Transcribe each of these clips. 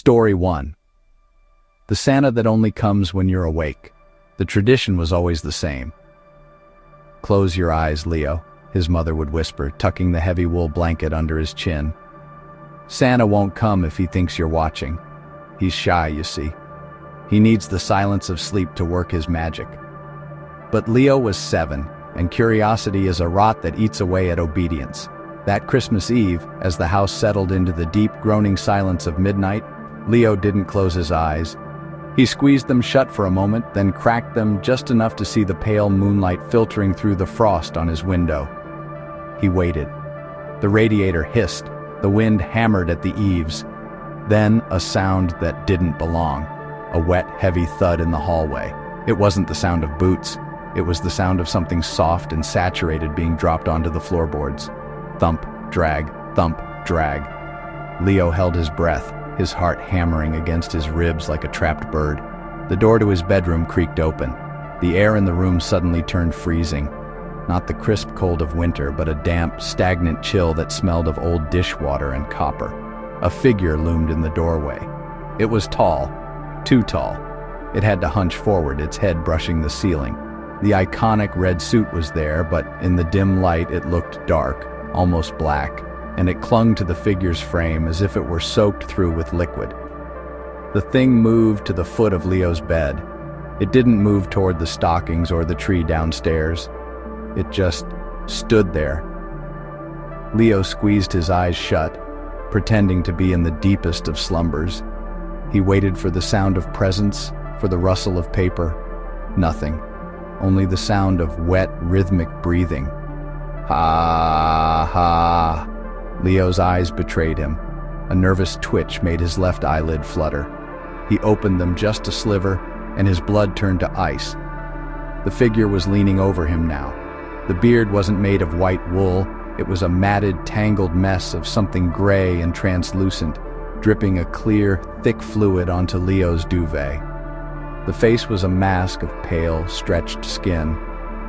Story 1. The Santa that only comes when you're awake. The tradition was always the same. "Close your eyes, Leo," his mother would whisper, tucking the heavy wool blanket under his chin. "Santa won't come if he thinks you're watching. He's shy, you see. He needs the silence of sleep to work his magic." But Leo was 7, and curiosity is a rot that eats away at obedience. That Christmas Eve, as the house settled into the deep, groaning silence of midnight, Leo didn't close his eyes. He squeezed them shut for a moment, then cracked them just enough to see the pale moonlight filtering through the frost on his window. He waited. The radiator hissed, the wind hammered at the eaves. Then a sound that didn't belong. A wet, heavy thud in the hallway. It wasn't the sound of boots. It was the sound of something soft and saturated being dropped onto the floorboards. Thump, drag, thump, drag. Leo held his breath, his heart hammering against his ribs like a trapped bird. The door to his bedroom creaked open. The air in the room suddenly turned freezing. Not the crisp cold of winter, but a damp, stagnant chill that smelled of old dishwater and copper. A figure loomed in the doorway. It was tall, too tall. It had to hunch forward, its head brushing the ceiling. The iconic red suit was there, but in the dim light it looked dark, almost black, and it clung to the figure's frame as if it were soaked through with liquid. The thing moved to the foot of Leo's bed. It didn't move toward the stockings or the tree downstairs. It just stood there. Leo squeezed his eyes shut, pretending to be in the deepest of slumbers. He waited for the sound of presence, for the rustle of paper. Nothing. Only the sound of wet, rhythmic breathing. Ha, ha. Leo's eyes betrayed him. A nervous twitch made his left eyelid flutter. He opened them just a sliver, and his blood turned to ice. The figure was leaning over him now. The beard wasn't made of white wool. It was a matted, tangled mess of something gray and translucent, dripping a clear, thick fluid onto Leo's duvet. The face was a mask of pale, stretched skin,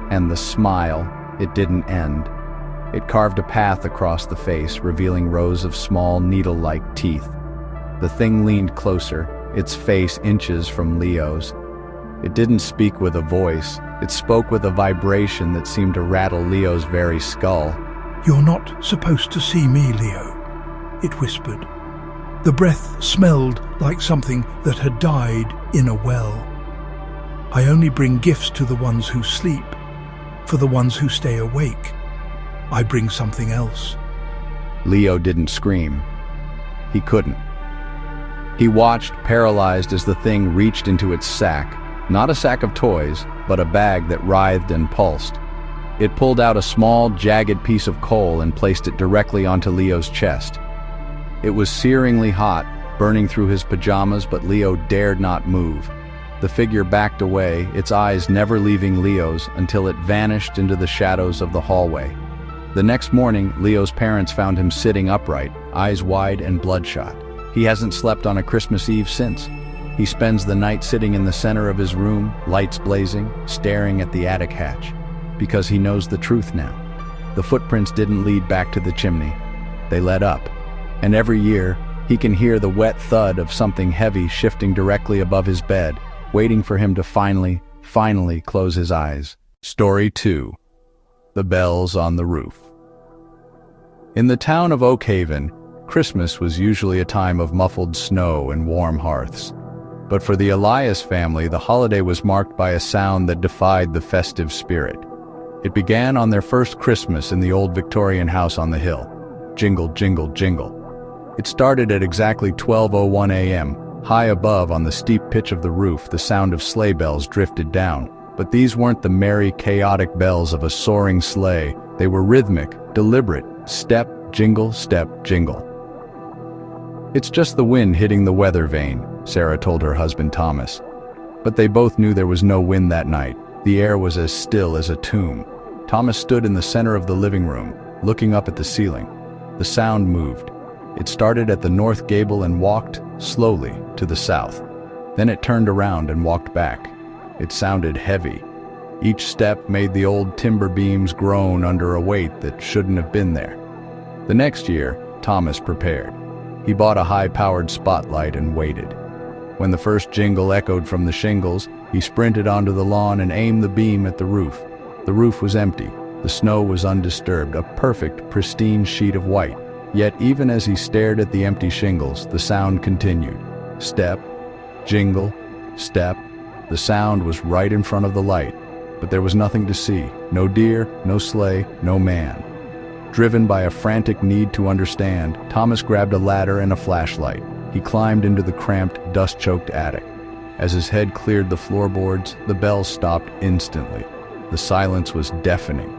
and the smile, it didn't end. It carved a path across the face, revealing rows of small, needle-like teeth. The thing leaned closer, its face inches from Leo's. It didn't speak with a voice. It spoke with a vibration that seemed to rattle Leo's very skull. "You're not supposed to see me, Leo," it whispered. The breath smelled like something that had died in a well. "I only bring gifts to the ones who sleep. For the ones who stay awake, I bring something else." Leo didn't scream. He couldn't. He watched, paralyzed, as the thing reached into its sack. Not a sack of toys, but a bag that writhed and pulsed. It pulled out a small, jagged piece of coal and placed it directly onto Leo's chest. It was searingly hot, burning through his pajamas, but Leo dared not move. The figure backed away, its eyes never leaving Leo's until it vanished into the shadows of the hallway. The next morning, Leo's parents found him sitting upright, eyes wide and bloodshot. He hasn't slept on a Christmas Eve since. He spends the night sitting in the center of his room, lights blazing, staring at the attic hatch. Because he knows the truth now. The footprints didn't lead back to the chimney. They led up. And every year, he can hear the wet thud of something heavy shifting directly above his bed, waiting for him to finally close his eyes. Story 2. The Bells on the Roof. In the town of Oak Haven, Christmas was usually a time of muffled snow and warm hearths. But for the Elias family, the holiday was marked by a sound that defied the festive spirit. It began on their first Christmas in the old Victorian house on the hill. Jingle, jingle, jingle. It started at exactly 12:01 a.m. High above on the steep pitch of the roof, the sound of sleigh bells drifted down. But these weren't the merry, chaotic bells of a soaring sleigh. They were rhythmic, deliberate, step, jingle, step, jingle. "It's just the wind hitting the weather vane," Sarah told her husband Thomas. But they both knew there was no wind that night. The air was as still as a tomb. Thomas stood in the center of the living room, looking up at the ceiling. The sound moved. It started at the north gable and walked, slowly, to the south. Then it turned around and walked back. It sounded heavy. Each step made the old timber beams groan under a weight that shouldn't have been there. The next year, Thomas prepared. He bought a high-powered spotlight and waited. When the first jingle echoed from the shingles, he sprinted onto the lawn and aimed the beam at the roof. The roof was empty. The snow was undisturbed, a perfect, pristine sheet of white. Yet even as he stared at the empty shingles, the sound continued. Step, jingle, step. The sound was right in front of the light, but there was nothing to see. No deer, no sleigh, no man. Driven by a frantic need to understand, Thomas grabbed a ladder and a flashlight. He climbed into the cramped, dust-choked attic. As his head cleared the floorboards, the bells stopped instantly. The silence was deafening.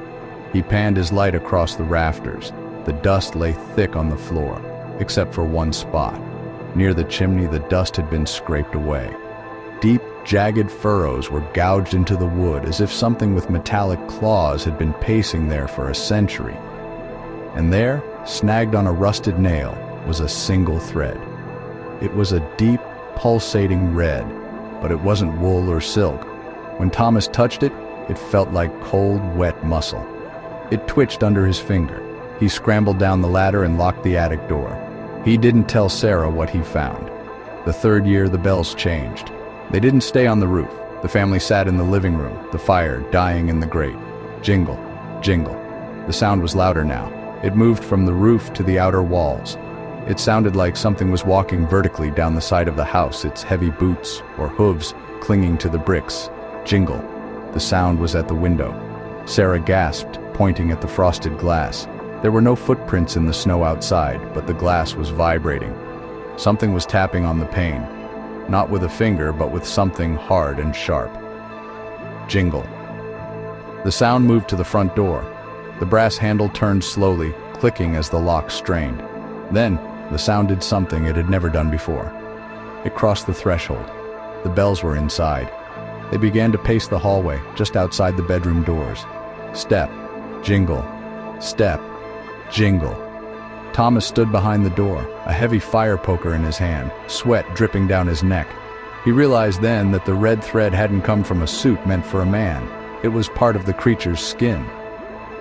He panned his light across the rafters. The dust lay thick on the floor, except for one spot. Near the chimney, the dust had been scraped away. Deep, jagged furrows were gouged into the wood as if something with metallic claws had been pacing there for a century. And there, snagged on a rusted nail, was a single thread. It was a deep, pulsating red, but it wasn't wool or silk. When Thomas touched it, it felt like cold, wet muscle. It twitched under his finger. He scrambled down the ladder and locked the attic door. He didn't tell Sarah what he found. The third year, the bells changed. They didn't stay on the roof. The family sat in the living room, the fire dying in the grate. Jingle, jingle. The sound was louder now. It moved from the roof to the outer walls. It sounded like something was walking vertically down the side of the house, its heavy boots or hooves clinging to the bricks. Jingle. The sound was at the window. Sarah gasped, pointing at the frosted glass. There were no footprints in the snow outside, but the glass was vibrating. Something was tapping on the pane. Not with a finger, but with something hard and sharp. Jingle. The sound moved to the front door. The brass handle turned slowly, clicking as the lock strained. Then, the sound did something it had never done before. It crossed the threshold. The bells were inside. They began to pace the hallway, just outside the bedroom doors. Step, jingle, step, jingle. Thomas stood behind the door, a heavy fire poker in his hand, sweat dripping down his neck. He realized then that the red thread hadn't come from a suit meant for a man. It was part of the creature's skin.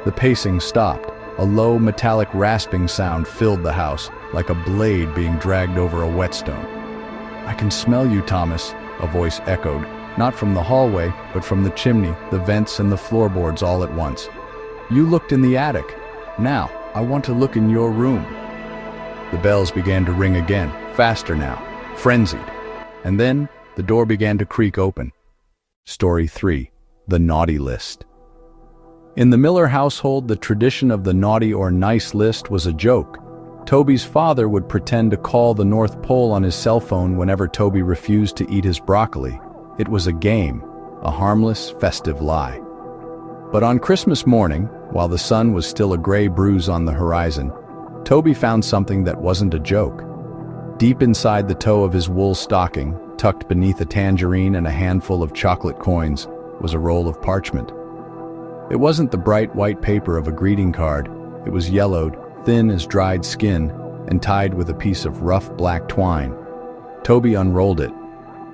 The pacing stopped. A low, metallic rasping sound filled the house, like a blade being dragged over a whetstone. "I can smell you, Thomas," a voice echoed, not from the hallway, but from the chimney, the vents, and the floorboards all at once. "You looked in the attic. Now, I want to look in your room." The bells began to ring again, faster now, frenzied. And then, the door began to creak open. Story 3. The Naughty List. In the Miller household, the tradition of the naughty or nice list was a joke. Toby's father would pretend to call the North Pole on his cell phone whenever Toby refused to eat his broccoli. It was a game, a harmless, festive lie. But on Christmas morning, while the sun was still a gray bruise on the horizon, Toby found something that wasn't a joke. Deep inside the toe of his wool stocking, tucked beneath a tangerine and a handful of chocolate coins, was a roll of parchment. It wasn't the bright white paper of a greeting card. It was yellowed, thin as dried skin, and tied with a piece of rough black twine. Toby unrolled it.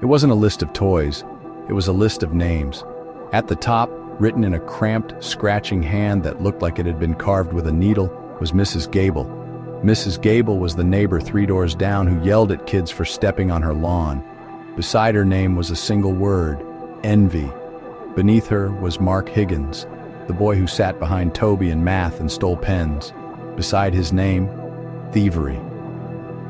It wasn't a list of toys. It was a list of names. At the top, written in a cramped, scratching hand that looked like it had been carved with a needle, was Mrs. Gable. Mrs. Gable was the neighbor 3 doors down who yelled at kids for stepping on her lawn. Beside her name was a single word, envy. Beneath her was Mark Higgins, the boy who sat behind Toby in math and stole pens. Beside his name, thievery.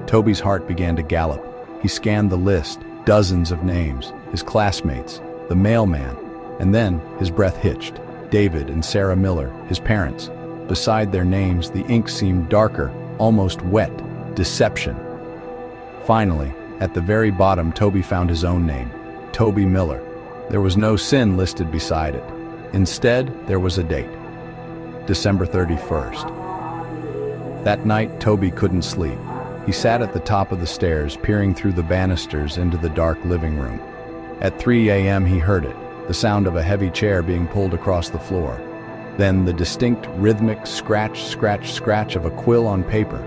Toby's heart began to gallop. He scanned the list, dozens of names, his classmates, the mailman, and then his breath hitched. David and Sarah Miller, his parents. Beside their names, the ink seemed darker, almost wet. Deception. Finally, at the very bottom, Toby found his own name, Toby Miller. There was no sin listed beside it. Instead, there was a date, December 31st. That night, Toby couldn't sleep. He sat at the top of the stairs, peering through the banisters into the dark living room. At 3 a.m. he heard it, the sound of a heavy chair being pulled across the floor. Then the distinct, rhythmic scratch, scratch, scratch of a quill on paper.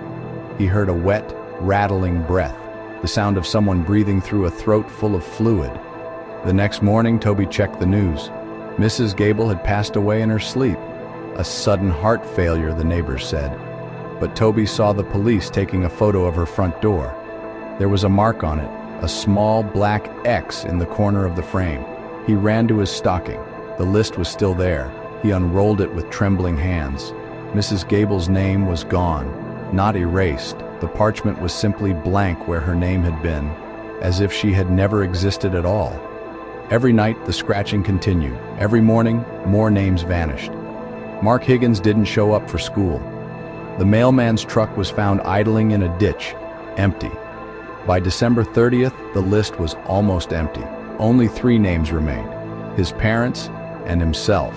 He heard a wet, rattling breath, the sound of someone breathing through a throat full of fluid. The next morning, Toby checked the news. Mrs. Gable had passed away in her sleep. A sudden heart failure, the neighbors said. but Toby saw the police taking a photo of her front door. There was a mark on it, a small black X in the corner of the frame. He ran to his stocking. The list was still there. He unrolled it with trembling hands. Mrs. Gable's name was gone, not erased. The parchment was simply blank where her name had been, as if she had never existed at all. Every night, the scratching continued. Every morning, more names vanished. Mark Higgins didn't show up for school. The mailman's truck was found idling in a ditch, empty. By December 30th, the list was almost empty. Only 3 names remained: his parents and himself.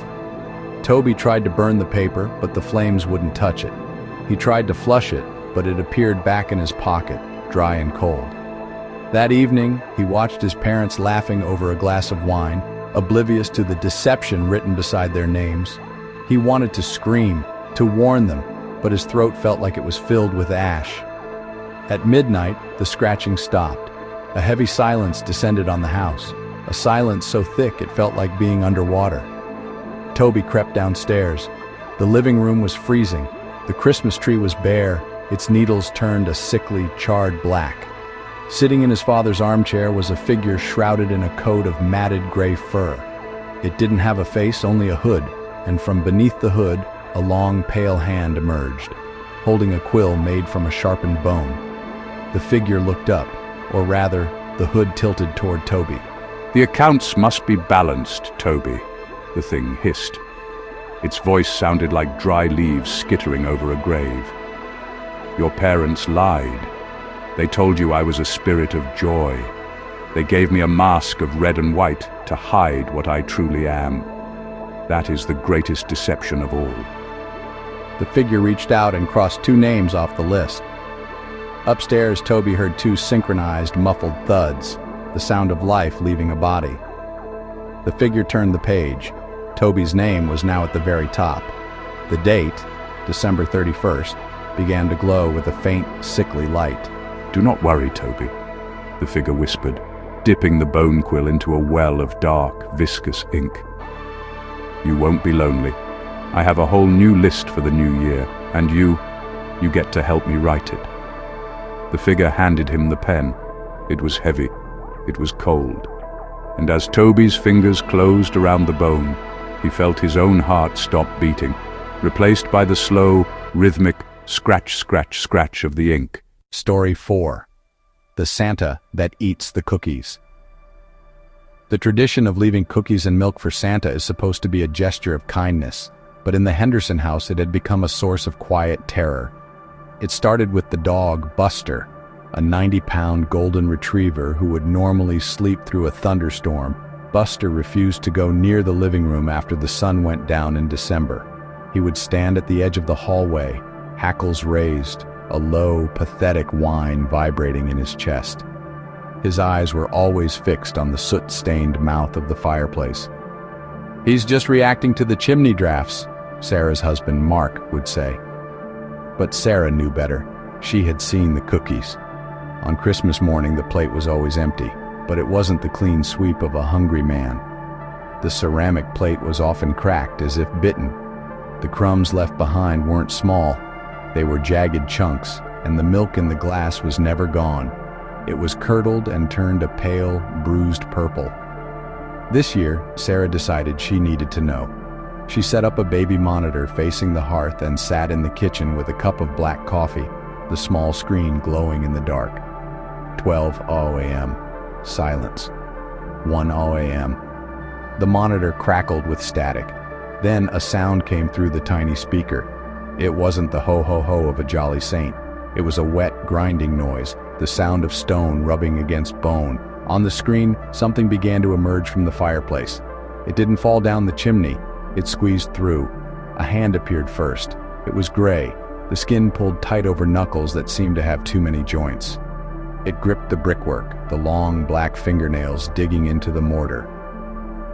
Toby tried to burn the paper, but the flames wouldn't touch it. He tried to flush it, but it appeared back in his pocket, dry and cold. That evening, he watched his parents laughing over a glass of wine, oblivious to the deception written beside their names. He wanted to scream, to warn them, but his throat felt like it was filled with ash. At midnight, the scratching stopped. A heavy silence descended on the house, a silence so thick it felt like being underwater. Toby crept downstairs. The living room was freezing. The Christmas tree was bare, its needles turned a sickly, charred black. Sitting in his father's armchair was a figure shrouded in a coat of matted gray fur. It didn't have a face, only a hood, and from beneath the hood, a long, pale hand emerged, holding a quill made from a sharpened bone. The figure looked up, or rather, the hood tilted toward Toby. "The accounts must be balanced, Toby," the thing hissed. Its voice sounded like dry leaves skittering over a grave. "Your parents lied. They told you I was a spirit of joy. They gave me a mask of red and white to hide what I truly am. That is the greatest deception of all." The figure reached out and crossed 2 names off the list. Upstairs, Toby heard 2 synchronized, muffled thuds, the sound of life leaving a body. The figure turned the page. Toby's name was now at the very top. The date, December 31st, began to glow with a faint, sickly light. "Do not worry, Toby," the figure whispered, dipping the bone quill into a well of dark, viscous ink. "You won't be lonely. I have a whole new list for the new year, and you get to help me write it." The figure handed him the pen. It was heavy. It was cold. And as Toby's fingers closed around the bone, he felt his own heart stop beating, replaced by the slow, rhythmic scratch, scratch, scratch of the ink. Story 4. The Santa that Eats the Cookies. The tradition of leaving cookies and milk for Santa is supposed to be a gesture of kindness, but in the Henderson house it had become a source of quiet terror. It started with the dog, Buster, a 90-pound golden retriever who would normally sleep through a thunderstorm. Buster refused to go near the living room after the sun went down in December. He would stand at the edge of the hallway, hackles raised, a low, pathetic whine vibrating in his chest. His eyes were always fixed on the soot-stained mouth of the fireplace. "He's just reacting to the chimney drafts," Sarah's husband, Mark, would say. But Sarah knew better. She had seen the cookies. On Christmas morning, the plate was always empty, but it wasn't the clean sweep of a hungry man. The ceramic plate was often cracked as if bitten. The crumbs left behind weren't small. They were jagged chunks, and the milk in the glass was never gone. It was curdled and turned a pale, bruised purple. This year, Sarah decided she needed to know. She set up a baby monitor facing the hearth and sat in the kitchen with a cup of black coffee, the small screen glowing in the dark. 12 a.m. Silence. 1 a.m. The monitor crackled with static. Then a sound came through the tiny speaker. It wasn't the ho-ho-ho of a jolly saint. It was a wet, grinding noise, the sound of stone rubbing against bone. On the screen, something began to emerge from the fireplace. It didn't fall down the chimney. It squeezed through. A hand appeared first. It was gray, the skin pulled tight over knuckles that seemed to have too many joints. It gripped the brickwork, the long black fingernails digging into the mortar.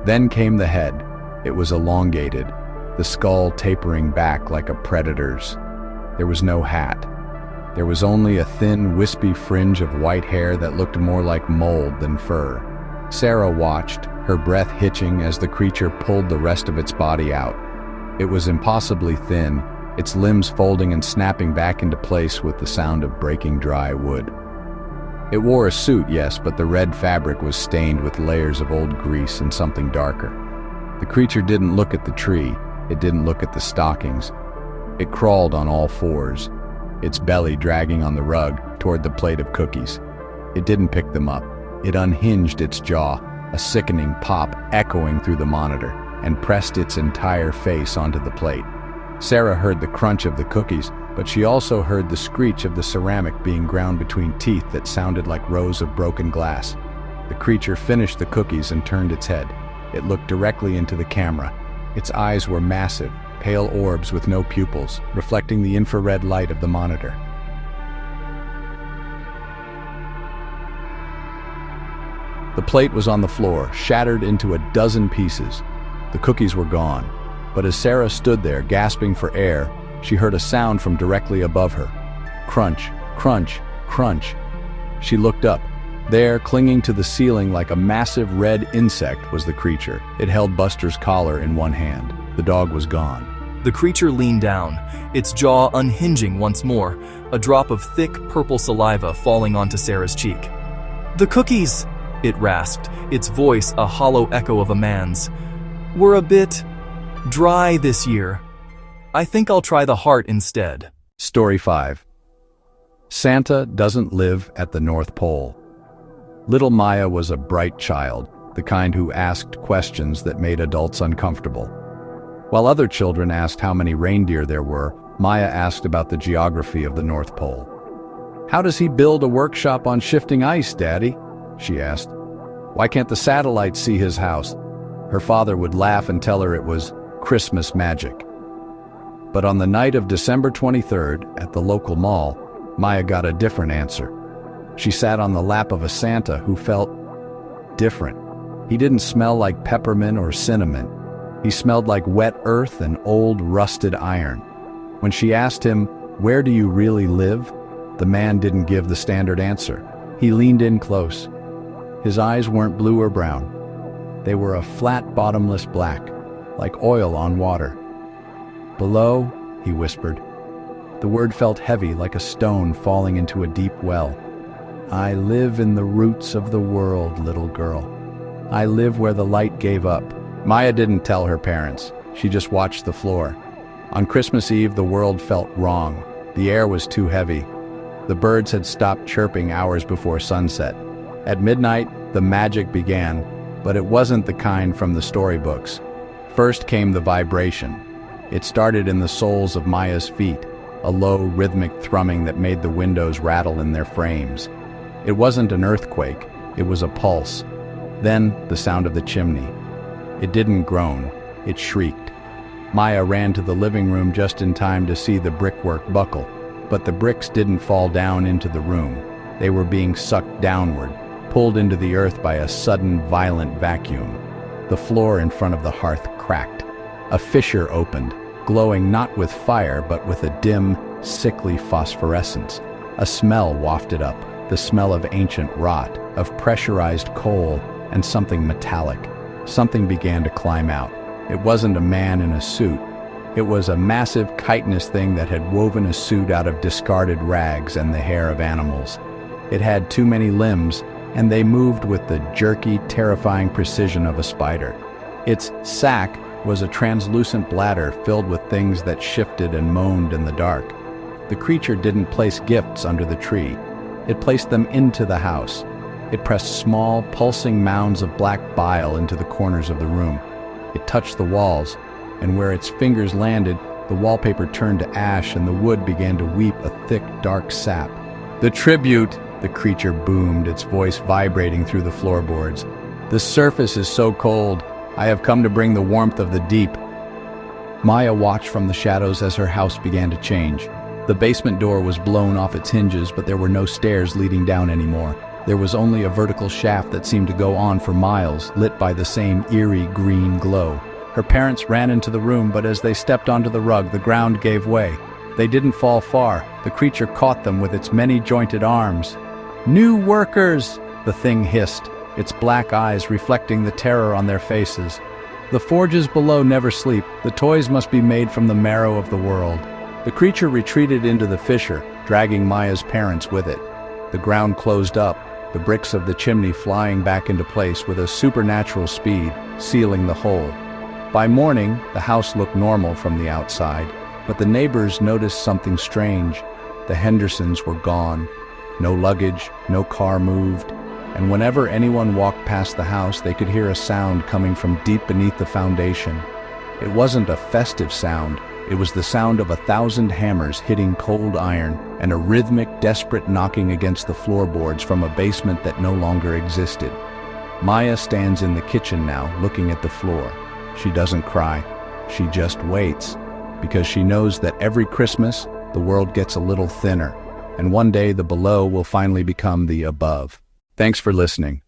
Then came the head. It was elongated, the skull tapering back like a predator's. There was no hat. There was only a thin, wispy fringe of white hair that looked more like mold than fur. Sarah watched, her breath hitching as the creature pulled the rest of its body out. It was impossibly thin, its limbs folding and snapping back into place with the sound of breaking dry wood. It wore a suit, yes, but the red fabric was stained with layers of old grease and something darker. The creature didn't look at the tree. It didn't look at the stockings. It crawled on all fours, its belly dragging on the rug toward the plate of cookies. It didn't pick them up. It unhinged its jaw, a sickening pop echoing through the monitor, and pressed its entire face onto the plate. Sarah heard the crunch of the cookies, but she also heard the screech of the ceramic being ground between teeth that sounded like rows of broken glass. The creature finished the cookies and turned its head. It looked directly into the camera. Its eyes were massive, pale orbs with no pupils, reflecting the infrared light of the monitor. The plate was on the floor, shattered into a dozen pieces. The cookies were gone, but as Sarah stood there, gasping for air, she heard a sound from directly above her. Crunch, crunch, crunch. She looked up. There, clinging to the ceiling like a massive red insect, was the creature. It held Buster's collar in one hand. The dog was gone. The creature leaned down, its jaw unhinging once more, a drop of thick purple saliva falling onto Sarah's cheek. "The cookies," it rasped, its voice a hollow echo of a man's, "were a bit dry this year. I think I'll try the heart instead." Story 5. Santa doesn't live at the North Pole. Little Maya was a bright child, the kind who asked questions that made adults uncomfortable. While other children asked how many reindeer there were, Maya asked about the geography of the North Pole. "How does he build a workshop on shifting ice, Daddy?" she asked. "Why can't the satellites see his house?" Her father would laugh and tell her it was Christmas magic. But on the night of December 23rd, at the local mall, Maya got a different answer. She sat on the lap of a Santa who felt different. He didn't smell like peppermint or cinnamon. He smelled like wet earth and old rusted iron. When she asked him, "Where do you really live?" the man didn't give the standard answer. He leaned in close. His eyes weren't blue or brown. They were a flat, bottomless black, like oil on water. "Below," he whispered. The word felt heavy, like a stone falling into a deep well. "I live in the roots of the world, little girl. I live where the light gave up." Maya didn't tell her parents. She just watched the floor. On Christmas Eve, the world felt wrong. The air was too heavy. The birds had stopped chirping hours before sunset. At midnight, the magic began, but it wasn't the kind from the storybooks. First came the vibration. It started in the soles of Maya's feet, a low, rhythmic thrumming that made the windows rattle in their frames. It wasn't an earthquake, it was a pulse. Then, the sound of the chimney. It didn't groan, it shrieked. Maya ran to the living room just in time to see the brickwork buckle, but the bricks didn't fall down into the room. They were being sucked downward, pulled into the earth by a sudden, violent vacuum. The floor in front of the hearth cracked. A fissure opened, glowing not with fire but with a dim, sickly phosphorescence. A smell wafted up, the smell of ancient rot, of pressurized coal, and something metallic. Something began to climb out. It wasn't a man in a suit. It was a massive chitinous thing that had woven a suit out of discarded rags and the hair of animals. It had too many limbs, and they moved with the jerky, terrifying precision of a spider. Its sack was a translucent bladder filled with things that shifted and moaned in the dark. The creature didn't place gifts under the tree. It placed them into the house. It pressed small, pulsing mounds of black bile into the corners of the room. It touched the walls, and where its fingers landed, the wallpaper turned to ash and the wood began to weep a thick, dark sap. "The tribute," the creature boomed, its voice vibrating through the floorboards. "The surface is so cold. I have come to bring the warmth of the deep." Maya watched from the shadows as her house began to change. The basement door was blown off its hinges, but there were no stairs leading down anymore. There was only a vertical shaft that seemed to go on for miles, lit by the same eerie green glow. Her parents ran into the room, but as they stepped onto the rug, the ground gave way. They didn't fall far. The creature caught them with its many-jointed arms. "New workers!" the thing hissed, its black eyes reflecting the terror on their faces. "The forges below never sleep. The toys must be made from the marrow of the world." The creature retreated into the fissure, dragging Maya's parents with it. The ground closed up, the bricks of the chimney flying back into place with a supernatural speed, sealing the hole. By morning, the house looked normal from the outside, but the neighbors noticed something strange. The Hendersons were gone. No luggage, no car moved, and whenever anyone walked past the house, they could hear a sound coming from deep beneath the foundation. It wasn't a festive sound. It was the sound of 1,000 hammers hitting cold iron and a rhythmic, desperate knocking against the floorboards from a basement that no longer existed. Maya stands in the kitchen now, looking at the floor. She doesn't cry. She just waits, because she knows that every Christmas, the world gets a little thinner, and one day the below will finally become the above. Thanks for listening.